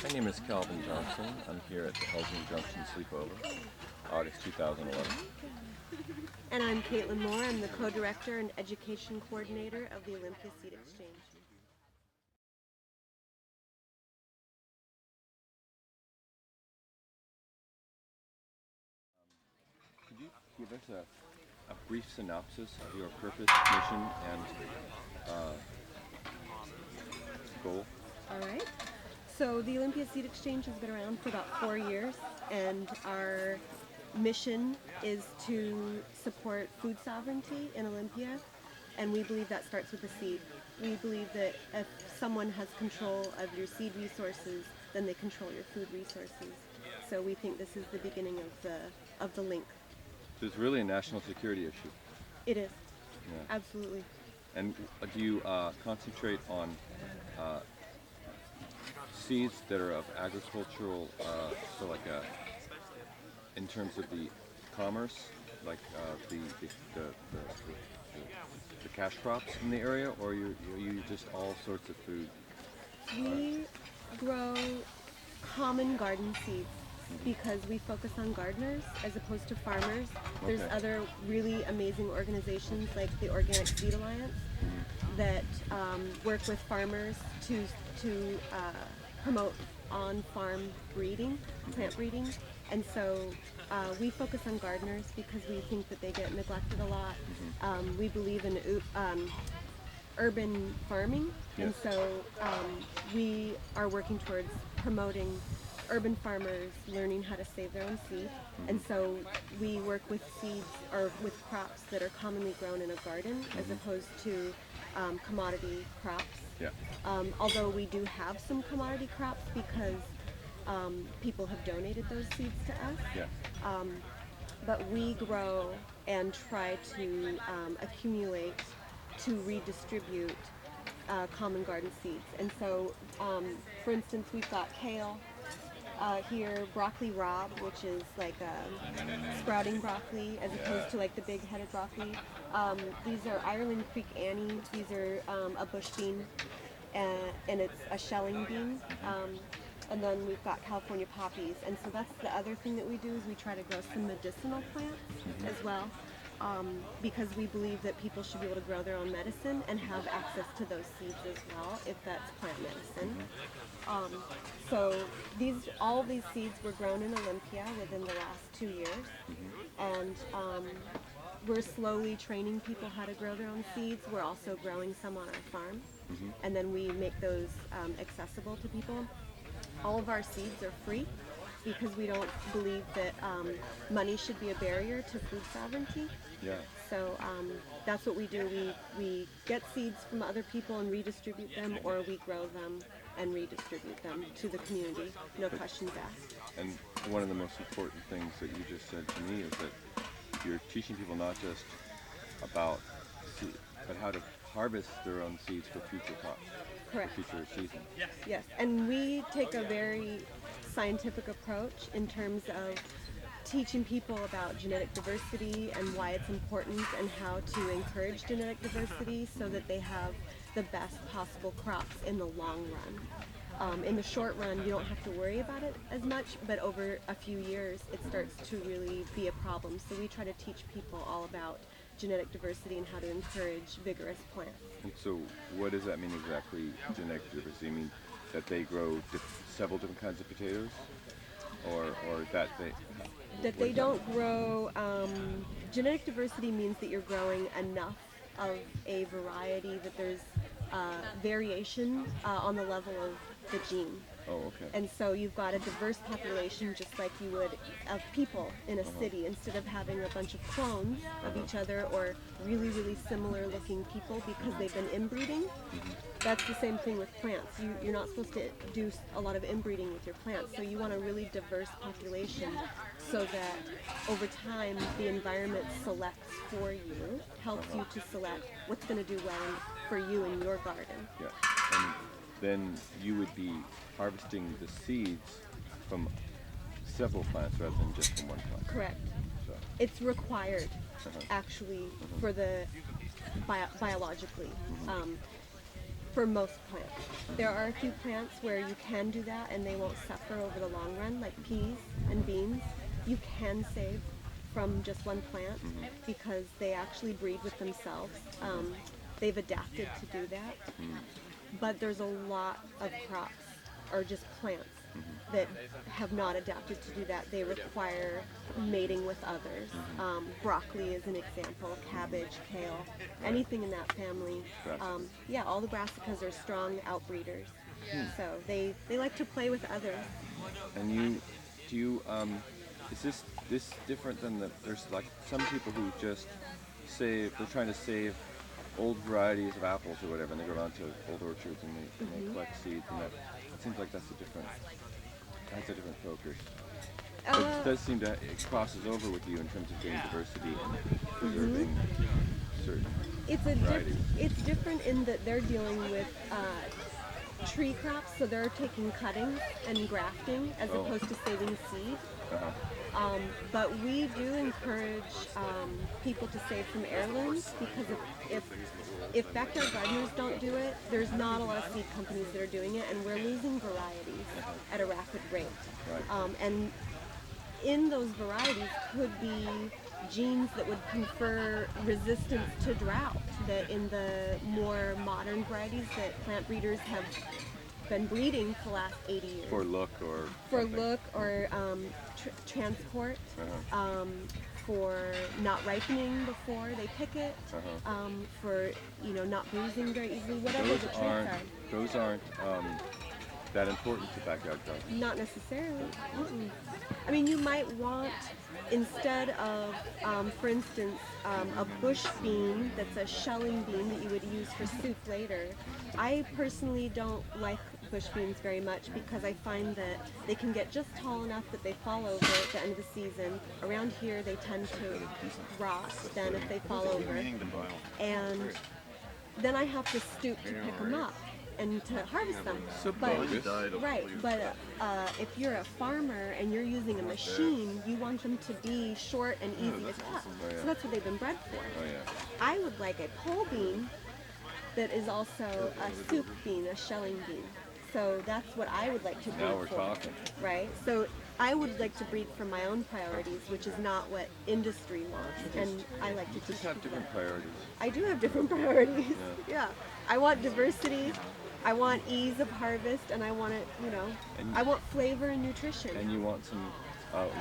My name is Calvin Johnson. I'm here at the Helsing Junction Sleepover, August 2011. And I'm Caitlin Moore. I'm the co-director and education coordinator of the Olympia Seed Exchange. Could you give us a brief synopsis of your purpose, mission, and goal? All right. So the Olympia Seed Exchange has been around for about 4 years, and our mission is to support food sovereignty in Olympia, and we believe that starts with the seed. We believe that if someone has control of your seed resources, then they control your food resources. So we think this is the beginning of the link. So it's really a national security issue. It is. Yeah. Absolutely. And do you concentrate on seeds that are of agricultural, so like in terms of the commerce, like the cash crops in the area, or you just all sorts of food? We grow common garden seeds because we focus on gardeners as opposed to farmers. There's Okay. other really amazing organizations like the Organic Seed Alliance that work with farmers to promote on-farm breeding, plant breeding. And so we focus on gardeners because we think that they get neglected a lot. We believe in urban farming, and Yes. so we are working towards promoting urban farmers learning how to save their own seed. And so we work with seeds or with crops that are commonly grown in a garden as opposed to commodity crops. Yeah. Although we do have some commodity crops because people have donated those seeds to us. Yeah. But we grow and try to accumulate to redistribute common garden seeds. And so, for instance, we've got kale here, broccoli rabe, which is like a sprouting broccoli as opposed to like the big-headed broccoli. These are Ireland Creek Annie. These are a bush bean, and it's a shelling bean. And then we've got California poppies. And so that's the other thing that we do is we try to grow some medicinal plants as well. Because we believe that people should be able to grow their own medicine and have access to those seeds as well, if that's plant medicine. So all of these seeds were grown in Olympia within the last 2 years, and we're slowly training people how to grow their own seeds. We're also growing some on our farm, and then we make those accessible to people. All of our seeds are free because we don't believe that money should be a barrier to food sovereignty. Yeah. So that's what we do. We get seeds from other people and redistribute them, or we grow them and redistribute them to the community, no questions asked. And one of the most important things that you just said to me is that you're teaching people not just about seed, but how to harvest their own seeds for future crops, Correct. for future seasons. Yes, and we take a very scientific approach in terms of teaching people about genetic diversity and why it's important and how to encourage genetic diversity so that they have the best possible crops in the long run. In the short run, you don't have to worry about it as much, but over a few years, it starts to really be a problem. So we try to teach people all about genetic diversity and how to encourage vigorous plants. And so what does that mean exactly, genetic diversity? I mean that they grow several different kinds of potatoes? Or that they don't grow, genetic diversity means that you're growing enough of a variety that there's variation on the level of the gene. Oh, okay. And so you've got a diverse population just like you would of people in a city, instead of having a bunch of clones of each other or really, really similar looking people because they've been inbreeding. That's the same thing with plants. You're not supposed to do a lot of inbreeding with your plants, so you want a really diverse population so that over time the environment selects for you, helps you to select what's going to do well for you in your garden. Yeah. And then you would be harvesting the seeds from several plants rather than just from one plant. Correct. So, It's required, actually, for the biologically. for most plants. There are a few plants where you can do that and they won't suffer over the long run, like peas and beans. You can save from just one plant because they actually breed with themselves. They've adapted to do that. But there's a lot of crops or just plants that have not adapted to do that. They require mating with others. Broccoli is an example, cabbage, kale, anything in that family. Yeah, all the brassicas are strong outbreeders. So they like to play with others. And is this different than there's like some people who just they're trying to save old varieties of apples or whatever, and they go around to old orchards and they collect seeds, and it seems like that's a different focus. But it does seem it crosses over with you in terms of getting diversity and preserving certain varieties. It's different in that they're dealing with tree crops, so they're taking cuttings and grafting as opposed to saving seed. But we do encourage people to save from heirlooms because if backyard gardeners don't do it, there's not a lot of seed companies that are doing it, and we're losing varieties at a rapid rate. And in those varieties could be genes that would confer resistance to drought, that in the more modern varieties that plant breeders have been breeding for the last 80 years. For look or transport, for not ripening before they pick it, for not bruising very easily, whatever the traits are. Those aren't that important to backyard gardening. Not necessarily. I mean, you might want, instead of, for instance, a bush bean that's a shelling bean that you would use for soup later. I personally don't like bush beans very much because I find that they can get just tall enough that they fall over at the end of the season. Around here they tend to rot then if they fall over. And then I have to stoop to pick them up and to harvest them. But if you're a farmer and you're using a machine, you want them to be short and easy to cut. So that's what they've been bred for. I would like a pole bean that is also a soup bean, a shelling bean. So that's what I would like to breed Now we're for. talking. Right? So I would like to breed for my own priorities, which is not what industry wants. And I like to teach just have people different priorities. I do have different priorities. Yeah. I want diversity. I want ease of harvest, and I want it, I want flavor and nutrition. And you want some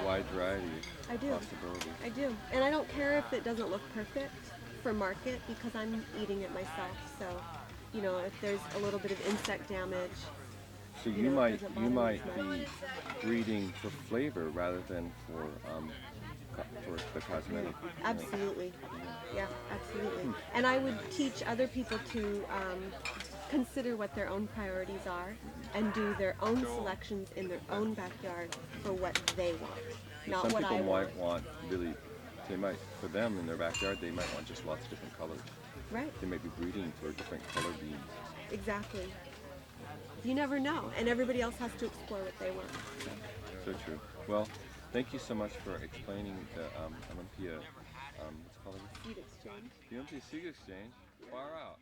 wide variety I do. possibilities. I do. And I don't care if it doesn't look perfect for market because I'm eating it myself. So, if there's a little bit of insect damage. So you might be breeding for flavor rather than for the cosmetic. Absolutely. Yeah, absolutely. And I would teach other people to consider what their own priorities are and do their own selections in their own backyard for what they want, not Some what I people want. might want for them in their backyard, they might want just lots of different colors. Right. They might be breeding for different color beans. Exactly. You never know, and everybody else has to explore what they want. So true. Well, thank you so much for explaining the Olympia, what's it called again? Seed exchange. The Olympia Seed Exchange. Far out.